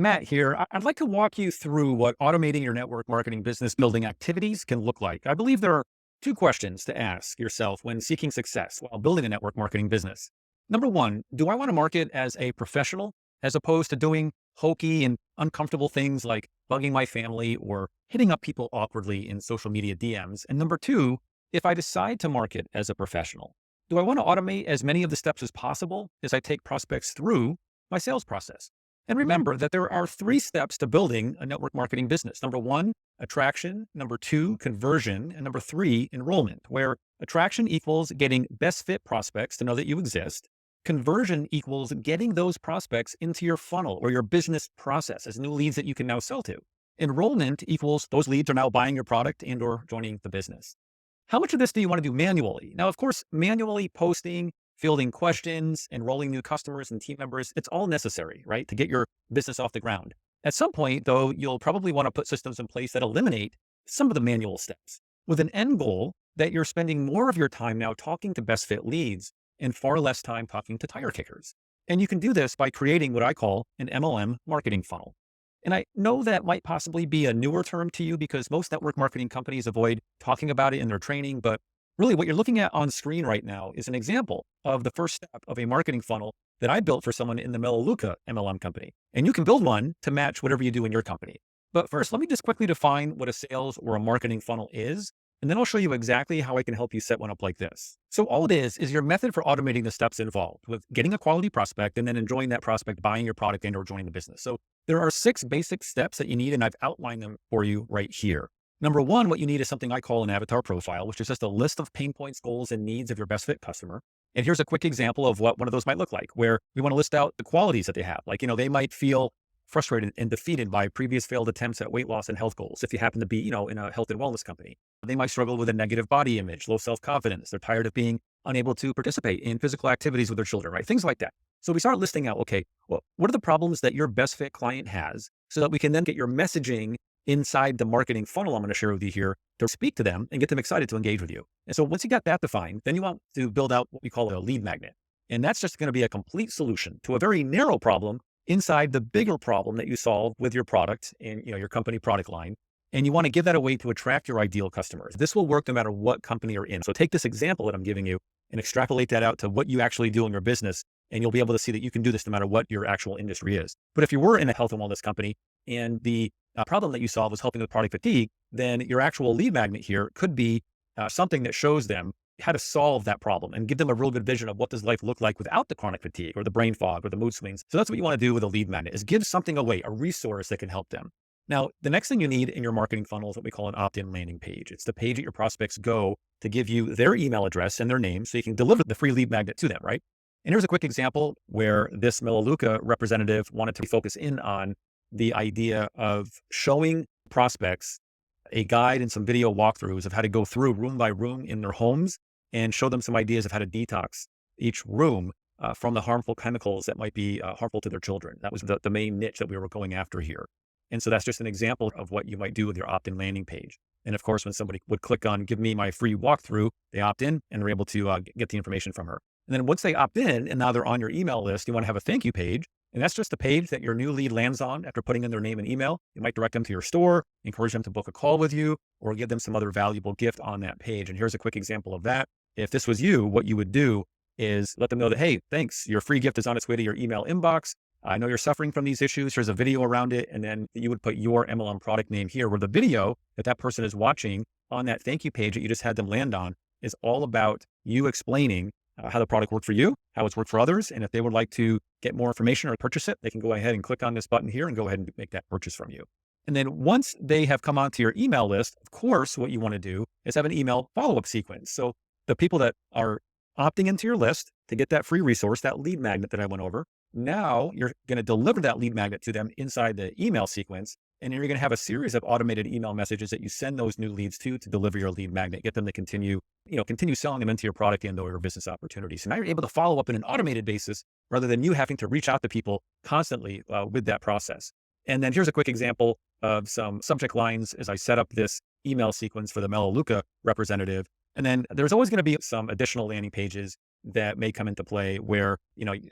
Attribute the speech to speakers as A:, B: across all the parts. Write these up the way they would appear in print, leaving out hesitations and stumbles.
A: Matt here. I'd like to walk you through what automating your network marketing business building activities can look like. I believe there are two questions to ask yourself when seeking success while building a network marketing business. Number one, do I want to market as a professional as opposed to doing hokey and uncomfortable things like bugging my family or hitting up people awkwardly in social media DMs? And number two, if I decide to market as a professional, do I want to automate as many of the steps as possible as I take prospects through my sales process? And remember that there are three steps to building a network marketing business. Number one, attraction. Number two, conversion. And number three, enrollment, where attraction equals getting best fit prospects to know that you exist. Conversion equals getting those prospects into your funnel or your business process as new leads that you can now sell to. Enrollment equals those leads are now buying your product and or joining the business. How much of this do you want to do manually? Now, of course, manually posting, fielding questions, enrolling new customers and team members, it's all necessary, right, to get your business off the ground. At some point, though, you'll probably want to put systems in place that eliminate some of the manual steps with an end goal that you're spending more of your time now talking to best fit leads and far less time talking to tire kickers. And you can do this by creating what I call an MLM marketing funnel. And I know that might possibly be a newer term to you because most network marketing companies avoid talking about it in their training, but really what you're looking at on screen right now is an example of the first step of a marketing funnel that I built for someone in the Melaleuca MLM company. And you can build one to match whatever you do in your company. But first, let me just quickly define what a sales or a marketing funnel is, and then I'll show you exactly how I can help you set one up like this. So all it is your method for automating the steps involved with getting a quality prospect and then enjoying that prospect buying your product and or joining the business. So there are 6 basic steps that you need, and I've outlined them for you right here. Number one, what you need is something I call an avatar profile, which is just a list of pain points, goals, and needs of your best fit customer. And here's a quick example of what one of those might look like, where we want to list out the qualities that they have. Like, they might feel frustrated and defeated by previous failed attempts at weight loss and health goals. If you happen to be, in a health and wellness company, they might struggle with a negative body image, low self-confidence. They're tired of being unable to participate in physical activities with their children, right? Things like that. So we start listing out, okay, well, what are the problems that your best fit client has so that we can then get your messaging inside the marketing funnel I'm going to share with you here to speak to them and get them excited to engage with you. And so once you got that defined, then you want to build out what we call a lead magnet. And that's just going to be a complete solution to a very narrow problem inside the bigger problem that you solve with your product and your company product line. And you want to give that away to attract your ideal customers. This will work no matter what company you're in. So take this example that I'm giving you and extrapolate that out to what you actually do in your business. And you'll be able to see that you can do this no matter what your actual industry is. But if you were in a health and wellness company and the problem that you solve was helping with product fatigue, then your actual lead magnet here could be something that shows them how to solve that problem and give them a real good vision of what does life look like without the chronic fatigue or the brain fog or the mood swings. So that's what you want to do with a lead magnet, is give something away, a resource that can help them. Now, the next thing you need in your marketing funnel is what we call an opt-in landing page. It's the page that your prospects go to give you their email address and their name so you can deliver the free lead magnet to them, right? And here's a quick example where this Melaleuca representative wanted to focus in on the idea of showing prospects a guide and some video walkthroughs of how to go through room by room in their homes and show them some ideas of how to detox each room from the harmful chemicals that might be harmful to their children. That was the main niche that we were going after here. And so that's just an example of what you might do with your opt-in landing page. And of course, when somebody would click on give me my free walkthrough, they opt in and are able to get the information from her. And then once they opt in and now they're on your email list, you want to have a thank you page. And that's just the page that your new lead lands on after putting in their name and email. You might direct them to your store, encourage them to book a call with you, or give them some other valuable gift on that page. And here's a quick example of that. If this was you, what you would do is let them know that, hey, thanks, your free gift is on its way to your email inbox. I know you're suffering from these issues. Here's a video around it. And then you would put your MLM product name here, where the video that person is watching on that thank you page that you just had them land on is all about you explaining how the product worked for you, how it's worked for others. And if they would like to get more information or purchase it, they can go ahead and click on this button here and go ahead and make that purchase from you. And then once they have come onto your email list, of course, what you want to do is have an email follow-up sequence. So the people that are opting into your list to get that free resource, that lead magnet that I went over, now you're going to deliver that lead magnet to them inside the email sequence. And you're going to have a series of automated email messages that you send those new leads to deliver your lead magnet, get them to continue selling them into your product and or your business opportunities. So now you're able to follow up in an automated basis rather than you having to reach out to people constantly with that process. And then here's a quick example of some subject lines as I set up this email sequence for the Melaleuca representative. And then there's always going to be some additional landing pages that may come into play where,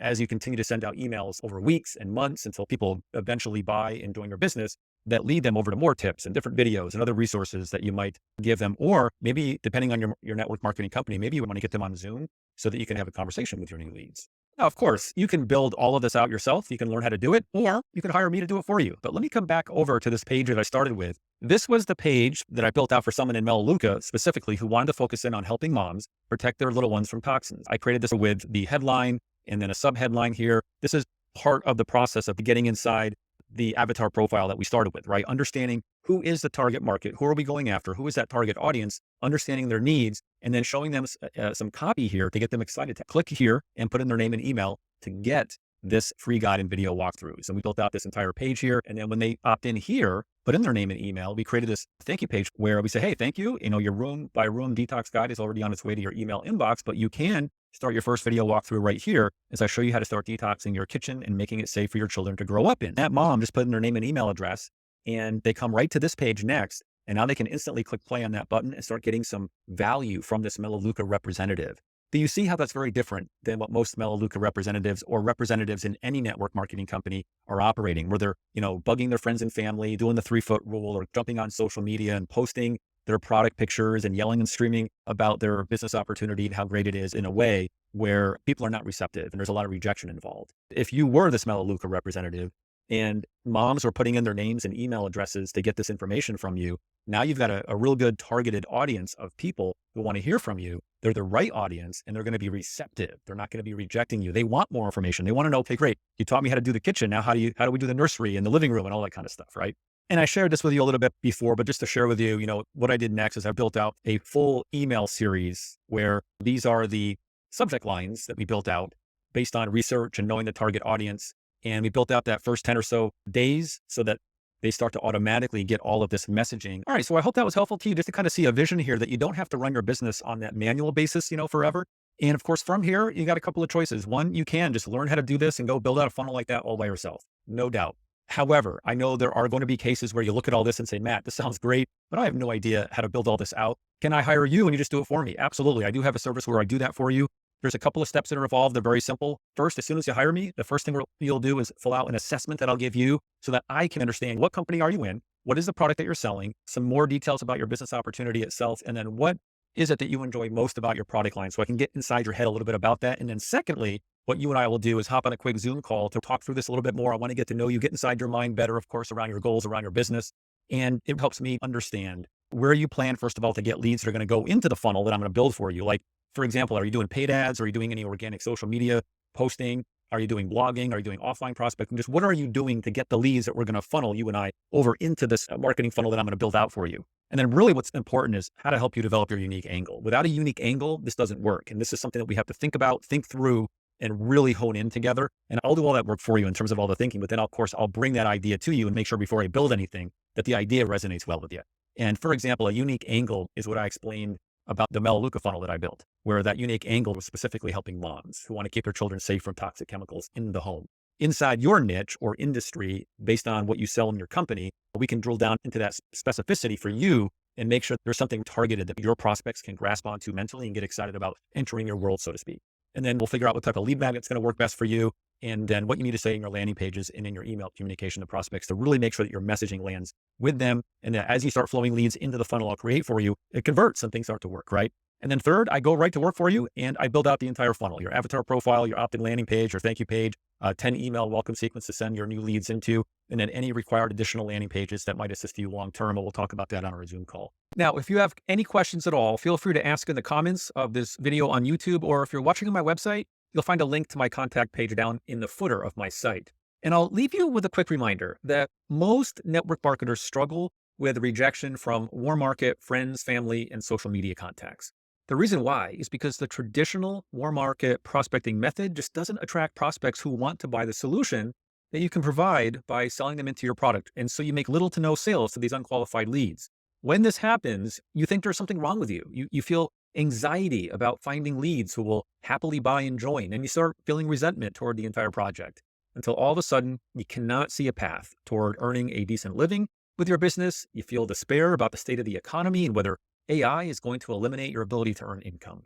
A: as you continue to send out emails over weeks and months until people eventually buy and join your business, that lead them over to more tips and different videos and other resources that you might give them. Or maybe depending on your network marketing company, maybe you want to get them on Zoom so that you can have a conversation with your new leads. Now, of course, you can build all of this out yourself. You can learn how to do it. You can hire me to do it for you. But let me come back over to this page that I started with. This was the page that I built out for someone in Melaleuca specifically who wanted to focus in on helping moms protect their little ones from toxins. I created this with the headline and then a subheadline here. This is part of the process of getting inside the avatar profile that we started with, right? Understanding who is the target market, who are we going after, who is that target audience, understanding their needs, and then showing them some copy here to get them excited to click here and put in their name and email to get this free guide and video walkthroughs. And we built out this entire page here. And then when they opt in here, put in their name and email, we created this thank you page where we say, hey, thank you. Your room by room detox guide is already on its way to your email inbox, but you can start your first video walkthrough right here as I show you how to start detoxing your kitchen and making it safe for your children to grow up in. That mom just put in their name and email address and they come right to this page next. And now they can instantly click play on that button and start getting some value from this Melaleuca representative. Do you see how that's very different than what most Melaleuca representatives or representatives in any network marketing company are operating, where they're, bugging their friends and family, doing the 3-foot rule, or jumping on social media and posting their product pictures and yelling and screaming about their business opportunity and how great it is in a way where people are not receptive and there's a lot of rejection involved. If you were this Melaleuca representative and moms were putting in their names and email addresses to get this information from you, now you've got a real good targeted audience of people who want to hear from you. They're the right audience and they're going to be receptive. They're not going to be rejecting you. They want more information. They want to know, okay, great. You taught me how to do the kitchen. Now, how do we do the nursery and the living room and all that kind of stuff, right? And I shared this with you a little bit before, but just to share with you, what I did next is I built out a full email series where these are the subject lines that we built out based on research and knowing the target audience. And we built out that first 10 or so days so that they start to automatically get all of this messaging. All right. So I hope that was helpful to you just to kind of see a vision here that you don't have to run your business on that manual basis, forever. And of course, from here, you got a couple of choices. One, you can just learn how to do this and go build out a funnel like that all by yourself. No doubt. However, I know there are going to be cases where you look at all this and say, Matt, this sounds great, but I have no idea how to build all this out. Can I hire you and you just do it for me? Absolutely. I do have a service where I do that for you. There's a couple of steps that are involved. They're very simple. First, as soon as you hire me, the first thing you'll do is fill out an assessment that I'll give you so that I can understand what company are you in? What is the product that you're selling? Some more details about your business opportunity itself. And then what is it that you enjoy most about your product line? So I can get inside your head a little bit about that. And then secondly, what you and I will do is hop on a quick Zoom call to talk through this a little bit more. I want to get to know you, get inside your mind better, of course, around your goals, around your business. And it helps me understand where you plan, first of all, to get leads that are going to go into the funnel that I'm going to build for you. Like, for example, are you doing paid ads? Are you doing any organic social media posting? Are you doing blogging? Are you doing offline prospecting? Just what are you doing to get the leads that we're going to funnel you and I over into this marketing funnel that I'm going to build out for you? And then really what's important is how to help you develop your unique angle. Without a unique angle, this doesn't work. And this is something that we have to think about, think through, and really hone in together. And I'll do all that work for you in terms of all the thinking, but then of course, I'll bring that idea to you and make sure before I build anything that the idea resonates well with you. And for example, a unique angle is what I explained about the Melaleuca funnel that I built, where that unique angle was specifically helping moms who want to keep their children safe from toxic chemicals in the home. Inside your niche or industry, based on what you sell in your company, we can drill down into that specificity for you and make sure there's something targeted that your prospects can grasp onto mentally and get excited about entering your world, so to speak. And then we'll figure out what type of lead magnet's going to work best for you. And then what you need to say in your landing pages and in your email communication to prospects to really make sure that your messaging lands with them. And that as you start flowing leads into the funnel I'll create for you, it converts and things start to work, right? And then third, I go right to work for you and I build out the entire funnel, your avatar profile, your opt-in landing page, your thank you page, 10 email welcome sequence to send your new leads into, and then any required additional landing pages that might assist you long-term. And we'll talk about that on our Zoom call. Now, if you have any questions at all, feel free to ask in the comments of this video on YouTube, or if you're watching on my website, you'll find a link to my contact page down in the footer of my site. And I'll leave you with a quick reminder that most network marketers struggle with rejection from warm market, friends, family, and social media contacts. The reason why is because the traditional warm market prospecting method just doesn't attract prospects who want to buy the solution that you can provide by selling them into your product. And so you make little to no sales to these unqualified leads. When this happens, you think there's something wrong with you. You feel anxiety about finding leads who will happily buy and join, and you start feeling resentment toward the entire project until all of a sudden you cannot see a path toward earning a decent living with your business. You feel despair about the state of the economy and whether AI is going to eliminate your ability to earn income.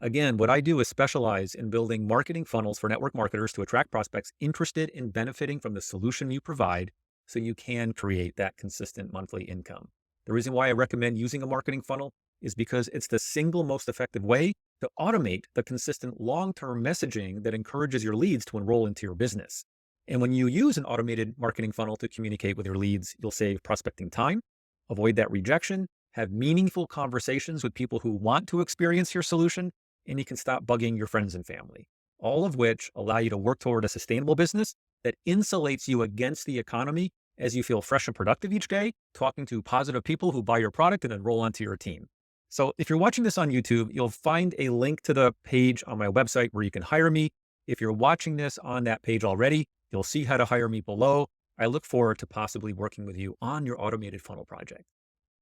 A: Again, what I do is specialize in building marketing funnels for network marketers to attract prospects interested in benefiting from the solution you provide so you can create that consistent monthly income. The reason why I recommend using a marketing funnel is because it's the single most effective way to automate the consistent long-term messaging that encourages your leads to enroll into your business. And when you use an automated marketing funnel to communicate with your leads, you'll save prospecting time, avoid that rejection, have meaningful conversations with people who want to experience your solution, and you can stop bugging your friends and family, all of which allow you to work toward a sustainable business that insulates you against the economy as you feel fresh and productive each day, talking to positive people who buy your product and enroll onto your team. So if you're watching this on YouTube, you'll find a link to the page on my website where you can hire me. If you're watching this on that page already, you'll see how to hire me below. I look forward to possibly working with you on your automated funnel project.